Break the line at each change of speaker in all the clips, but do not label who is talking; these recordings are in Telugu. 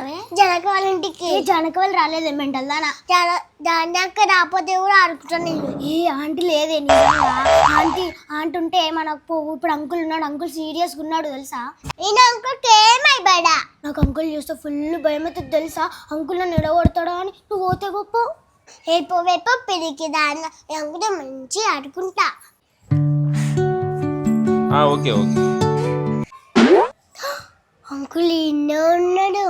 పోతున్నావే జనక వాళ్ళ ఇంటికి? జనక వాళ్ళు రాలేదే మెంటల్ దానా. జనక రాకపోతే కూడా ఆడుకుంటాను నేను. ఏ ఆంటీ లేదే నిజంగా. ఆంటీ ఉంటే మనకు పోవు. ఇప్పుడు అంకుల్ ఉన్నాడు, అంకుల్ సీరియస్గా ఉన్నాడు తెలుసా. నేను అంకుల్కి ఏమైపోయా? నాకు అంకుల్ చూస్తే ఫుల్ భయం అవుతుంది తెలుసా. అంకుల్ నన్ను ఎడగొడతాడో అని. నువ్వు పోతే గొప్ప వేపో పెరిగి దాన్న అంకుల్ మంచి ఆడుకుంటా.
Okay okay.
అంకుల్ ఇన్నో ఉన్నాడు.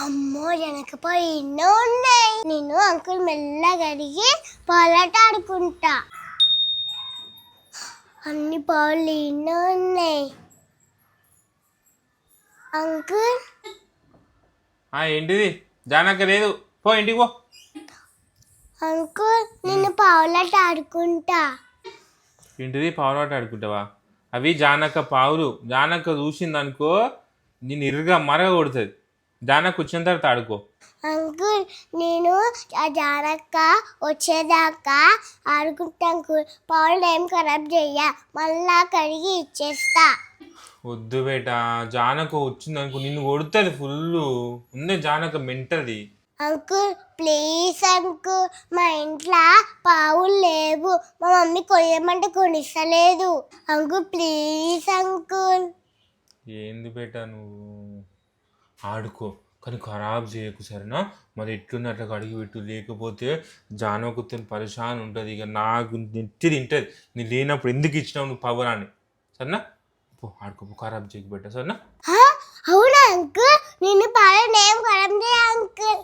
అమ్మో వెనకపోయి ఇన్నో ఉన్నాయి. నేను అంకుల్ మెల్లగా అడిగి పాలాట ఆడుకుంటా. అన్ని పాలు ఇన్నో ఉన్నాయి. అంకుల్
ఏంటిది? జానక్క లేదు, పో ఇంటికి పో.
అంకుల్ నేను పావులాట ఆడుకుంటా.
ఏంటిది పావులాట ఆడుకుంటావా? అవి జానక్క పావులు. జానక్క చూసిందనుకో నేను ఇరుగా మరగ కొడుతుంది. జానక్క వచ్చిన తర్వాత ఆడుకో.
అంకుల్ నేను ఆ జానక్క వచ్చేదాకా ఆడుకుంటా అంకుల్. పావులు ఏం ఖరాబ్ చెయ్య, మళ్ళా కడిగి ఇచ్చేస్తా.
వద్దు బేట, జానక్క వచ్చిందనుకో నిన్ను కొడుతుంది ఫుల్. ఉందే జానక్క మెంటది.
అంకుల్ ప్లీజ్ అంకుల్, మా ఇంట్లో పావులు లేవు. మా మమ్మీ కొయ్యమంటే కొనిస్తలేదు. Uncle please uncle.
ఏంది బేట నువ్వు? ఆడుకో కానీ ఖరాబ్ చేయకు సరేనా? మరి ఎట్లుంది అట్లా కడిగి పెట్టు, లేకపోతే జానకుతో పరిశాన్ ఉంటుంది. ఇక నాకు నెత్తి తింటుంది. నీ లేనప్పుడు ఎందుకు ఇచ్చినావు నువ్వు పవరాన్ని? సరేనా? పో ఆడుకో, ఖరాబ్ చేయకు బేట సరేనా?
అవునా అంకుల్? నిన్ను పావులు ఏం ఖరాబ్ చేయ అంకుల్.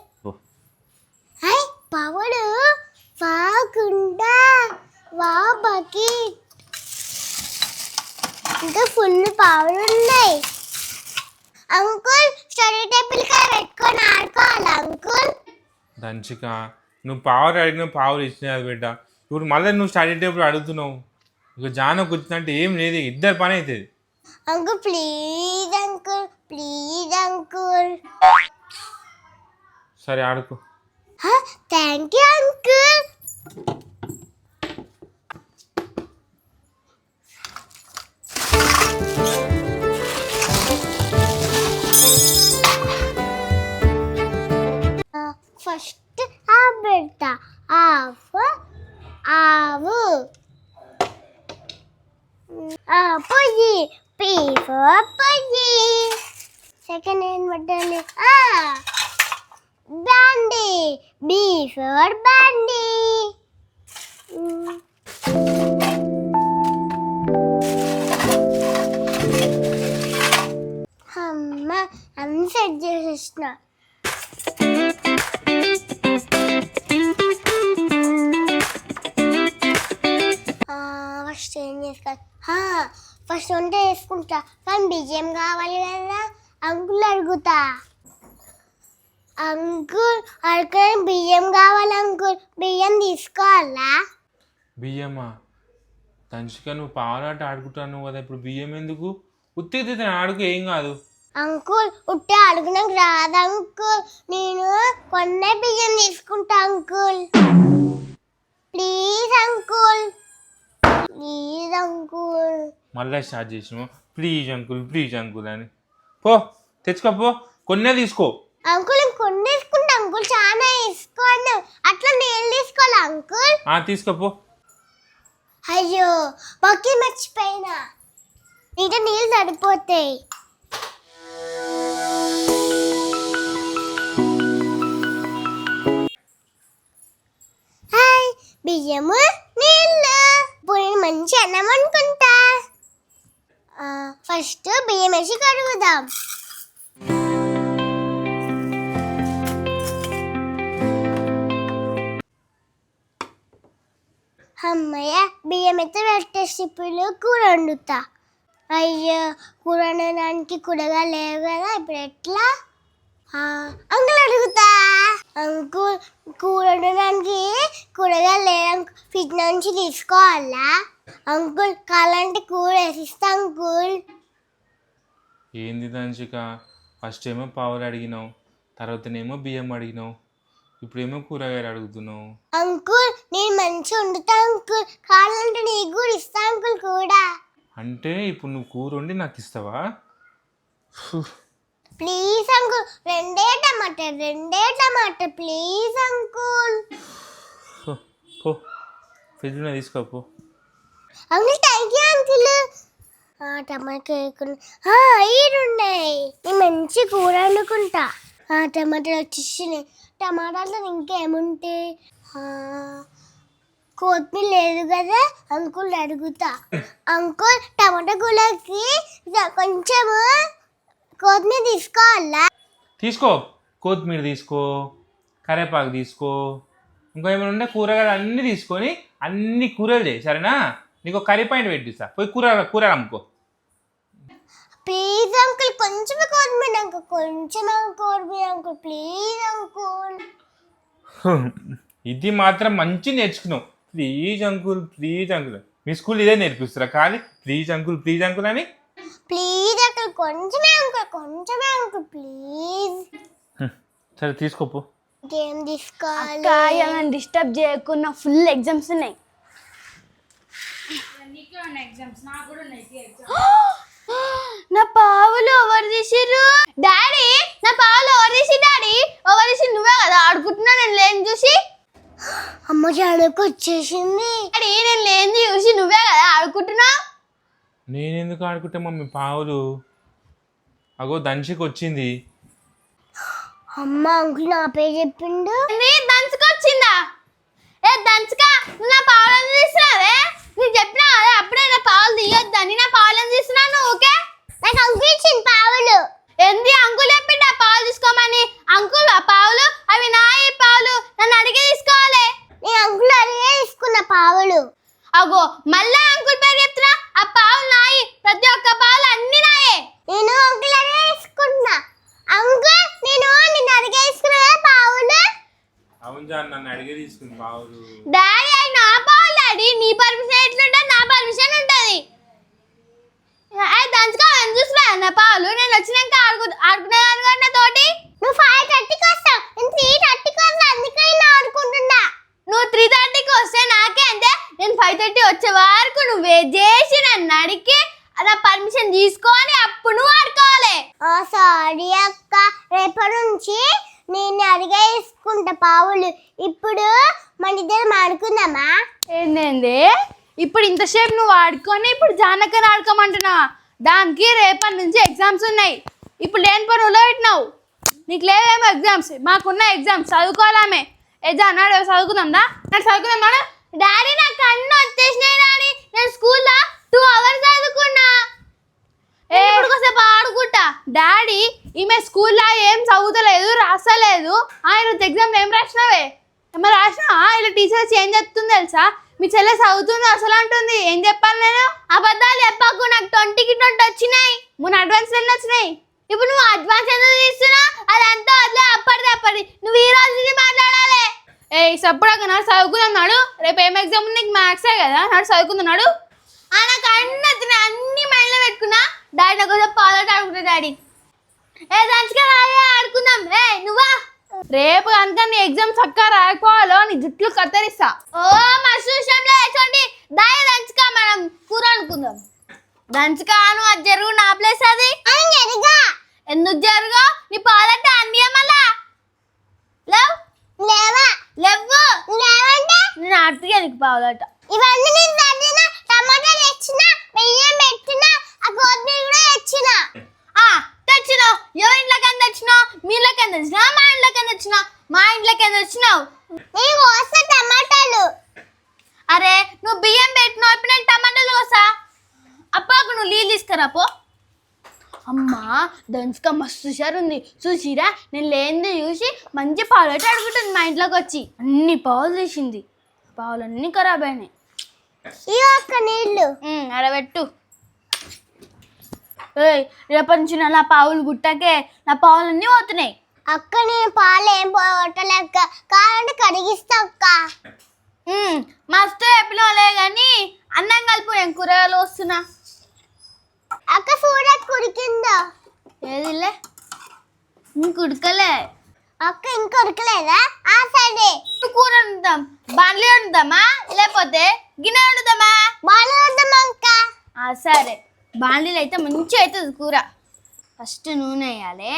పావులు బాగుండా వా బకి ఇంకా ఫుల్ పావులు ఉన్నాయి. అంకుల్ స్టడీ టేబుల్ కాడ పెట్టుకొని ఆడుకోవాలి అంకుల్.
దంచిక నువ్వు పావులు అడిగిన పావులు ఇచ్చినది బిడ్డ. ఇప్పుడు మళ్ళీ నువ్వు స్టడీ టేబుల్ అడుగుతున్నావు. ఇక జానకు వచ్చిందంటే ఏం లేదు, ఇద్దరు పని అవుతుంది.
Uncle please uncle, please uncle.
సరే ఆడుకో.
Thank you uncle. ఫస్ట్ ఆ పెడతా. ఆవు పొయ్యి, పీ ఫర్ పొయ్యి. సెకండ్ ఏం పెట్టాలి? బ్యాండీ, బీ ఫర్ బ్యాండీ. అమ్మ అన్ని సెట్ చేసేసిన. ఫస్ట్ ఏం చేసుకోవాలి? ఫస్ట్ వంట వేసుకుంటా, కానీ బియ్యం కావాలి కదా. అంకుల్ అడుగుతా. అంకుల్ అడుగుని బియ్యం కావాలి అంకుల్. బియ్యం తీసుకోవాలా?
బియ్యమా? దంచిక నువ్వు పావులాట ఆడుకుంటాను కదా, ఇప్పుడు బియ్యం ఎందుకు? ఉత్తి ఆడుకు, ఏం కాదు.
అంకుల్ ఉట్టి అడుగునకు రాదు అంకుల్. నేను కొన్నే బియ్యం తీసుకుంటా uncle. Please uncle, please uncle.
మళ్ళీ స్టార్ట్ చేసినావు ప్లీజ్ అంకుల్ ప్లీజ్ అంకుల్ అని. పో తెచ్చుకోపో, కొన్నే తీసుకో.
అంకుల్ కొన్ని తీసుకుంటా అంకుల్, చాలా తీసుకోండి. అట్లా నీళ్ళు తీసుకోవాలా అంకుల్?
తీసుకోపో.
అయ్యో బక్కి మర్చిపోయినా. ఇంకా నీళ్ళు సరిపోతాయి. బియ్యము నీళ్ళు. ఇప్పుడు నేను మంచి అన్నం అనుకుంటా. ఫస్ట్ బియ్యం వేసి కడుగుదాం. అమ్మయ్య బియ్యం అయితే పెట్టేసి ఇప్పుడు కూర వండుతా. అయ్యో కూర వండడానికి కూరగా లేవు కదా, ఇప్పుడు ఎట్లా? అంకుల్ అడుగుతా. అంకుల్ కూర వండడానికి కూరగా లేదు, ఫ్రిడ్జ్ నుంచి తీసుకోవాలా అంకుల్? కావాలంటే కూర వేసిస్తా అంకుల్.
ఏంది దంచిక, ఫస్ట్ ఏమో పావులు అడిగినావు, తర్వాతనేమో బియ్యం అడిగినావు, ఇప్పుడేమో కూరగాయలు అడుగుతున్నావు.
అంకుల్ నేను మంచిగా వండుతా అంకుల్, కావాలంటే నీకు కూడా ఇస్తా అంకుల్ కూడా.
అంటే ఇప్పుడు నువ్వు కూర వండి నాకు ఇస్తావా?
ప్లీజ్ అంకుల్, రెండే టమాటా ప్లీజ్ అంకుల్.
పో ఫ్రిడ్జ్లో తీసుకోపో.
Uncle thank you uncle. టమాటా ఈడున్నాయి, నేను మంచి కూర వండుకుంటా. టమాటాలు వచ్చేసినాయి. టమాటాలు ఇంకేముంటాయి? కొత్తిమీర లేదు కదా అంకుల్, అడుగుతా. అంకుల్ టమాటా కూరకి కొంచెము కొత్తిమీర తీసుకోవాలా?
తీసుకో, కొత్తిమీర తీసుకో, కరివేపాకు తీసుకో, ఇంకా ఏమైనా ఉంటే కూరగాయలు అన్నీ తీసుకొని అన్ని కూరలు చేయి సరేనా. నీకు కర్రీ పాయింట్ పెట్టిస్తా, పోయి కూర అమ్ముకో.
ప్లీజ్ అంకుల్ కొంచెం కొత్తిమీర అంకుల్, ప్లీజ్ అంకుల్.
ఇది మాత్రం మంచి నేర్చుకున్నావు. ప్లీజ్ అంకుల్ మీ స్కూల్ ఇదే నేర్పిస్తారా కానీ ప్లీజ్ అంకుల్ అని?
ప్లీజ్ అంకుల్ కొంచెమే అంకుల్ ప్లీజ్.
సరే తీసుకోపో.
ఏం తీసుకోవాలి?
డిస్టర్బ్ చేయకుండా ఫుల్ ఎగ్జామ్స్ ఉన్నాయి. నా పావులు ఎవరు తీసిర్రు? డాడీ నా పావులు ఎవరు తీసి? డాడీ ఎవరు తీసి? నువ్వే కదా ఆడుకుంటున్నా నేను లేని చూసి.
అమ్మ జాడకు వచ్చేసింది.
డాడీ నేను లేని చూసి నువ్వే కదా ఆడుకుంటున్నా.
నేనెందుకు ఆడుకుంటా మమ్మీ, పావులు అగో దంచికి వచ్చింది.
అమ్మ అంకుల్ నా పేరు చెప్పిండు.
దంచుకొచ్చిందా? ఏ దంచుక, నువ్వు నా పావులను తీసినావే. నీకు చెప్పినా అదే అప్పుడే నా పావులు తీయొద్దని. నా పావులను తీసినా నువ్వు ఓకే?
నాకు అంకుల్ ఇచ్చింది పావులు.
ఏంది అంకుల్ చెప్పిండు ఆ పావులు తీసుకోమని? అంకుల్ ఆ పావులు అవి నాయి పావులు, నన్ను అడిగి తీసుకోవాలి.
నేను అంకుల్ అడిగే తీసుకున్న పావులు.
అగో మళ్ళా అంకుల్ పేరు చెప్తున్నా. ఆ పావులు నాయి, ప్రతి ఒక్క పావులు అన్ని నాయే.
నేను అంకుల్ అడిగే తీసుకుంటున్నా. అంకుల్ నేను నిన్ను అడిగే తీసుకున్నా పావులు.
అవును జాన్, నన్ను అడిగే తీసుకుంది పావులు.
డాడీ అవి నా పావులు డాడీ. నీ పర్మిషన్ ఎట్లుంటుంది? నా పర్మిషన్ ఉంటుంది. దంచుకో చూసినా నా పావులు. నేను వచ్చినాక ఆడుకునేదాన్ని కదా నా తోటి.
నువ్వు 5:30కి వస్తావు, నేను 3:30కి వస్తా, అందుకే నేను ఆడుకుంటున్నా.
నువ్వు 3:30కి వస్తే నాకే అంతే. నేను 5:30 వచ్చే వరకు నువ్వు వెయిట్ చేసి నన్ను అడిగి నా పర్మిషన్ తీసుకొని అప్పుడు నువ్వు ఆడుకోవాలి.
సారీ అక్క, రేపటి నుంచి నేను అడిగే తీసుకుంటా పావులు. ఇప్పుడు మన ఇద్దరం ఆడుకుందామా?
ఏంటండి ఇప్పుడు ఇంతసేపు నువ్వు ఆడుకొని ఇప్పుడు జానకని ఆడుకోమంటున్నావా? దానికి రేపటి నుంచి ఎగ్జామ్స్ ఉన్నాయి. ఇప్పుడు లేని పనులు పెట్టినావు. నీకు లేవేమో ఎగ్జామ్స్, మాకున్న ఎగ్జామ్స్ చదువుకోవాలామే. అన్నాడు చదువుకుందా? నేను చదువుకుందాం. డాడీ నాకు అన్నీ వచ్చేసినాయి డాడీ. నేను స్కూల్లో 2 hours చదువుకున్నా. ఇప్పుడుకోసేపు ఆడుకుంటా. డాడీ ఈమె స్కూల్లో ఏం చదువుతలేదు, రాసలేదు. ఈరోజు ఎగ్జామ్లో ఏం రాసినావే? ఏమో రాసినావా? ఇలా టీచర్ చేంజ్ చెప్తుంది తెలుసా? మీ చెల్లె చదువుతుంది అసలు అంటుంది. ఏం చెప్పాలి నేను? అబద్ధాలు చెప్పకు. నాకు 20కి 20 వచ్చినాయి. మొన్న అడ్వాన్స్ ఎన్ని వచ్చినాయి? ఇప్పుడు నువ్వు అడ్వాన్స్ ఎందుకు తీస్తున్నావు? అదంతా వదిలే, అప్పటిది. నువ్వు ఈ రోజు నుంచి మాట్లాడాలి. సప్పుడు నాడు చదువుకుందాడు. రేపు ఏం ఎగ్జామ్ ఉంది? నీకు మ్యాథ్సే కదా. నాడు చదువుకుందాడు. నాకు అన్ని వచ్చినాయి, అన్ని మైండ్లో పెట్టుకున్నా. డాడీ నాకు కొంచెం పాలట ఆడుకుంటా. డాడీ దంచుగా రాయే ఆడుకుందాం. నువ్వా రేపు కనుక నీ ఎగ్జామ్ చక్కగా రాకపోవాలో నీ జుట్లు కత్తరిస్తా. ఓ మస్తు విషయంలో వేసుకోండి. దాయి దంచుక మనం కూర అనుకుందాం. దంచుకాను అది జరుగు నా ప్లేస్ అది. ఎందుకు జరుగు? నీ పాలట అన్నీ మళ్ళా లేవు. నేను ఆడుతుగా నీకు పావులట.
ఇవన్నీ నేను చదివిన, టమాటాలు తెచ్చిన, బియ్యం పెట్టిన, ఆ కొత్తిమీర కూడా తెచ్చిన.
తెచ్చినావు. ఎవరి ఇంట్లోకి ఎంత తెచ్చినావు? మీ ఇంట్లోకి ఎంత తెచ్చినావు? మా ఇంట్లోకి ఎంత తెచ్చినావు? మా ఇంట్లోకి ఎంత తెచ్చినావు?
నేను కోస్తా టమాటాలు.
అరే నువ్వు బియ్యం పెట్టినావు, ఇప్పుడు నేను టమాటాలు కోసా. అప్పుడు నువ్వు నీళ్ళు తీసుకురాపో. అమ్మా దంచుక మస్తు హుషారు ఉంది చూసిరా. నేను లేనిది చూసి మంచి పావులట అడుగుతుంది మా ఇంట్లోకి వచ్చి. అన్ని పావులు తీసింది. పావులు అన్నీ ఖరాబ్ అయినాయి.
నీళ్ళు
అడబెట్టు. రేపటి నుంచి నా పావులు గుట్టకే నా పావులన్నీ పోతున్నాయి.
అక్క నేను పాలు ఏం పోగొట్టలేక కావాలంటే కడిగిస్తా అక్క.
మస్తు చెప్పినలే కానీ అన్నం కలుపు, నేను కూరగాయలు వస్తున్నా.
అక్క సూరత్ కుడికిందా?
ఏదిలే నీకు ఉడకలే
అక్క. ఇంకా ఉడకలేదా? సరే
కూర వండుతాం. బండ్లు వండుతామా లేకపోతే గిన్నె వండుతామా?
బాగా వండుదాం అక్క.
సరే బాండీలు అయితే మంచిగా అవుతుంది కూర. ఫస్ట్ నూనె వేయాలి.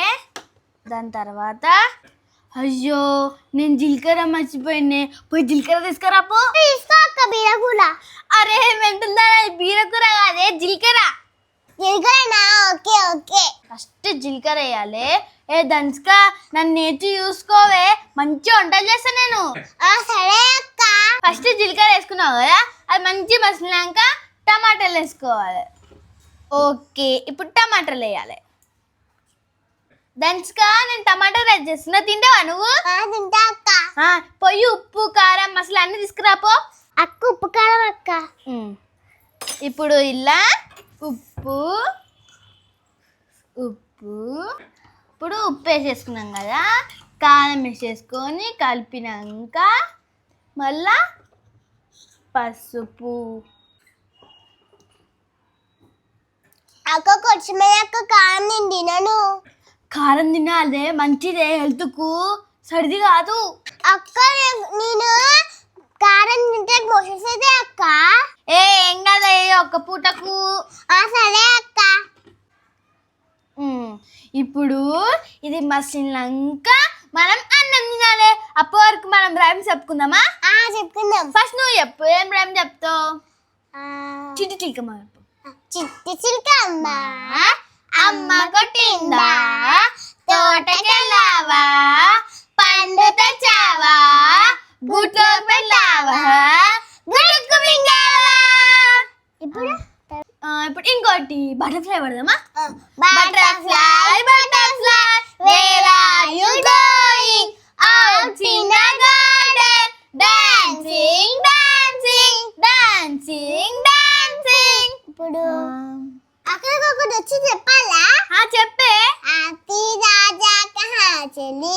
దాని తర్వాత అయ్యో నేను జీలకర్ర మర్చిపోయినే, పోయి జీలకర్ర తీసుకురాపో.
తీసుకో అక్క బీరకూర.
అరే మెంటల్ బీరకూర కాదే జీలకర్ర.
జీలకర్రనా? Okay okay.
ఫస్ట్ జీలకర్ర వేయాలి. ఏ దంచుక నన్ను నేర్చి చూసుకోవే, మంచి వంటలు చేస్తా నేను.
సరే అక్క.
ఫస్ట్ జీలకర్ర వేసుకున్నావు కదా, అది మంచి మసిలినాక టమాటాలు వేసుకోవాలి. ఓకే, ఇప్పుడు టమాటాలు వేయాలి. దంచుక నేను టమాటా రైస్ చేస్తున్నా, తింటావా నువ్వు?
తింటా అక్క.
పొయ్యి ఉప్పు కారం మసాలా అన్ని తీసుకురాపో.
అక్క ఉప్పు కారం అక్క.
ఇప్పుడు ఇలా ఉప్పు ఇప్పుడు ఉప్పు వేసేసుకున్నాం కదా, కారం వేసేసుకొని కలిపినాక మళ్ళా పసుపు.
అక్క కొంచెమే అక్క, కారం నేను తినను.
కారం తినాలే, మంచిదే హెల్త్కు, సర్ది కాదు.
అక్క నేను కారం తింటే మోషన్స్ అయితే అక్క.
ఏం కదా ఒక్క పూటకు.
సరే అక్క.
ఇప్పుడు ఇది మసిలినాక మనం అన్నం తినాలి. అప్పటి వరకు మనం రైమ్ చెప్పుకుందామా?
చెప్పుకుందాం.
ఫస్ట్ నువ్వు చెప్పు, ఏం రైమ్ చెప్తావు? చిట్టి చిలకమ్మ చెప్పు.
చిట్టి చిలకమ్మ
అమ్మ కొట్టిందా, తోటకెళ్ళావా, పండు తెచ్చావా, గుట్లో పెట్టావా, గుడుకు మింగావా. ఇప్పుడు ఇంకోటి బటర్ఫ్లై పడదామా? Butterfly butterfly where are you going, out in the garden, dancing dancing dancing dancing.
ఇప్పుడు అక్కడికి ఒకటి వచ్చి చెప్పాలా?
చెప్పే.
ఆతి రాజా కహా చలి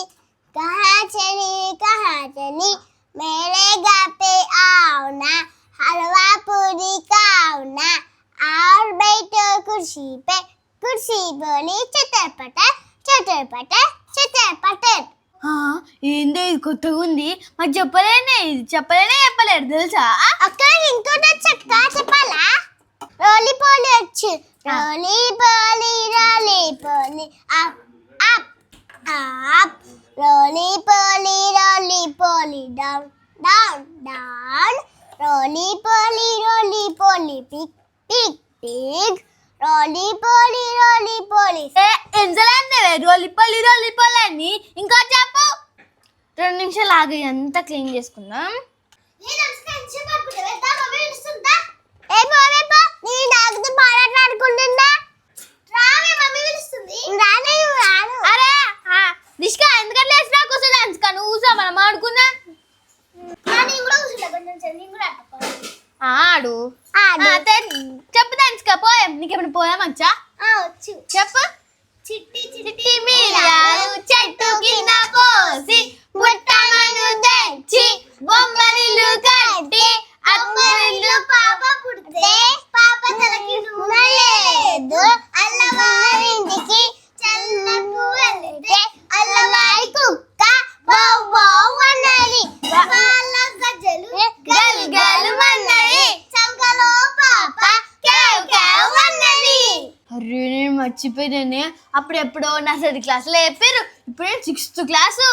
కహా చలి కహా చలి, మేరే గా पे आओ ना, हलवा पूरी खाओ ना, और बैठो कुर्सी पे, कुर्सी बोली चटर पटर चटर पटर चटर पटर.
ఏందో ఇది కొత్తగా ఉంది, మాకు చెప్పలేడు తెలుసా?
అక్కడ ఇంకోటి చెప్తా, చెప్పాలా? రోలి పోలి వచ్చి రోలి పోలి అప్ అప్ అప్, రోలి పోలి డౌన్ డౌన్ డౌన్, రోలి పోలి పిక్ పిక్ పిక్, రోలి పోలి.
ఎంజలంటే రోలిపల్లి అని ఇంకా చెప్పు. 2 నిమిషాలు ఆగి అంతా క్లీన్ చేసుకుందాం. అరే నిష్కా ఎందుకంటే కూర్చోలే అంచుకా, నువ్వు కూర్చో, మనం ఆడుకుందాం. ఆడు చెప్పు దంచుకా, పోయాం. నీకేమైనా పోయాం వచ్చా? చెప్పు. చిట్టి చిట్టి మీరాలు చెట్టు కింద పోసి, పుట్టమను తెచ్చి, బొమ్మరిల్లు కట్టి, అమ్మరిల్లు
పాప పుడితే పాప తలకి నూనె లేదు, అల్లవారింటికి చల్లకు వెళ్తే అల్లవారి కుక్క బౌ బౌ అన్నది, వాళ్ళ గజ్జలు గల్ గల్ అన్నది, చంకలో పాప కేవ్ కేవ్ అన్నది.
అరే నేను మర్చిపోయానే, అప్పుడెప్పుడో నర్సరీ క్లాసులో చెప్పారు, ఇప్పుడు నేను 6th క్లాసు.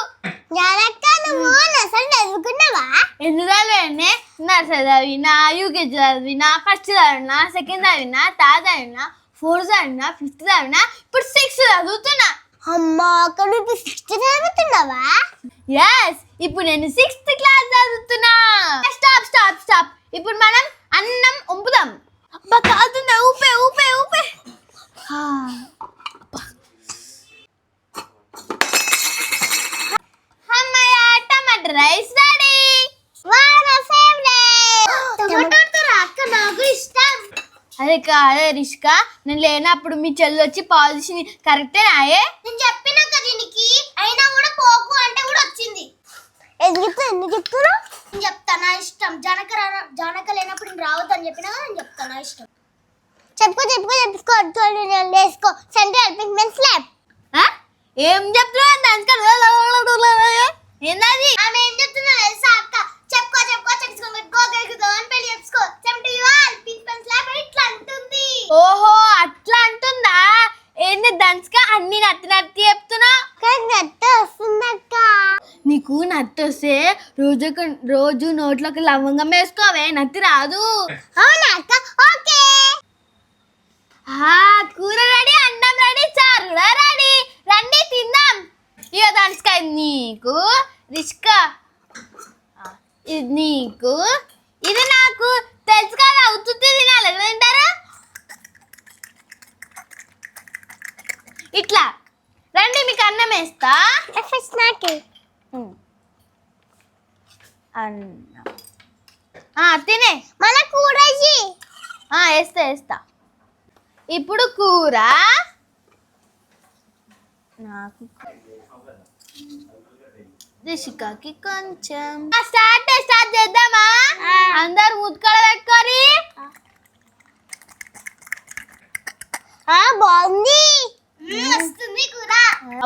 జానక్క నువ్వు నర్సరీ చదువుకున్నావా?
ఎందుకు చదివానే? నర్సరీ చదివినా, యూకేజీ చదివినా, ఫస్ట్ చదివినా, సెకండ్ చదివినా, థర్డ్ చదివినా, 4th చదివినా, 5th చదివినా, ఇప్పుడు 6th చదువుతున్నా.
అమ్మా అక్కడ నువ్వు 6th చదువుతున్నావా?
ఎస్, ఇప్పుడు నేను 6th క్లాస్ చదువుతున్నా. Stop stop stop. ఇప్పుడు మనం అన్నం వంపుదాం. అబ్బా కాలుతుందా, ఊపే ఊపే ఊపే. అమ్మయ్య, టమాటా రైస్ రెడీ.
నా ఫేవరెట్. అక్క నాకు ఇష్టం.
అదే కాదే రిష్కా, నేను లేనప్పుడు మీ చెల్లి వచ్చి పాలసీ కరెక్టేనాయే?
నేను చెప్పినా కదా దీనికి, అయినా కూడా పోకు అంటే కూడా వచ్చింది. ఎందుకు చెప్తున్నా? నేను చెప్తా నా ఇష్టం. జానక లేనప్పుడు నేను రావద్దు అని చెప్పినా నేను చెప్తా నా ఇష్టం. చెప్పుకో సెంట్రల్ హెల్పింగ్ మెన్ స్లాబ్.
ఏం చెప్తున్నా? ఏందది?
ఆమె ఏం చెప్తున్నా తెలుసా అక్క? చెప్పుకో అని పెళ్లి చెప్పుకో. ఓహో అట్లా అంటుందా? ఏంది దంచుక
వస్తే రోజు నోట్లోకి లవంగం వేసుకోవే నత్తి రాదు.
అవునా అక్క? ఓకే.
కూర రెడీ, అన్నం రెడీ, చారు రెడీ. రండి తిందాం. ఇక దానిస్కా నీకు, రిష్కా ఇది నీకు, ఇది నాకు. తెలుసు కదా ఉత్తుత్తి తినాలి, ఎట్లా తింటారు? ఇట్లా రండి, మీకు అన్నం వేస్తా.
ఫస్ట్ నాకే.
అన్నం తినే.
మన కూర
వేస్తా. ఇప్పుడు కూర నాకు, రిషికాకి కొంచెం. స్టార్ట్ చేద్దామా? అందరు ముద్దుకడ పెట్టుకోరి.
బాగుంది. వస్తుంది కూర.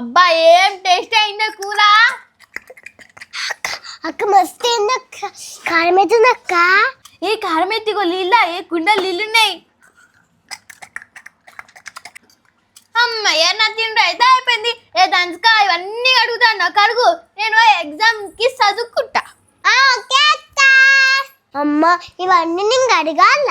అబ్బా ఏం టేస్ట్ అయిందో కూర.
అక్క మస్తు అక్క, కారం అవుతుంది అక్క.
ఏ కారం ఎత్తిగో నీళ్ళ, ఏ కుండ నీళ్ళున్నాయి. అమ్మయ్య నా తిండి అయితే అయిపోయింది. ఏ దంచుకా ఇవన్నీ అడుగుతాను, కడుగు. నేను ఎగ్జామ్కి చదువుకుంటా.
ఓకే అక్క. అమ్మ ఇవన్నీ నేను అడగాల?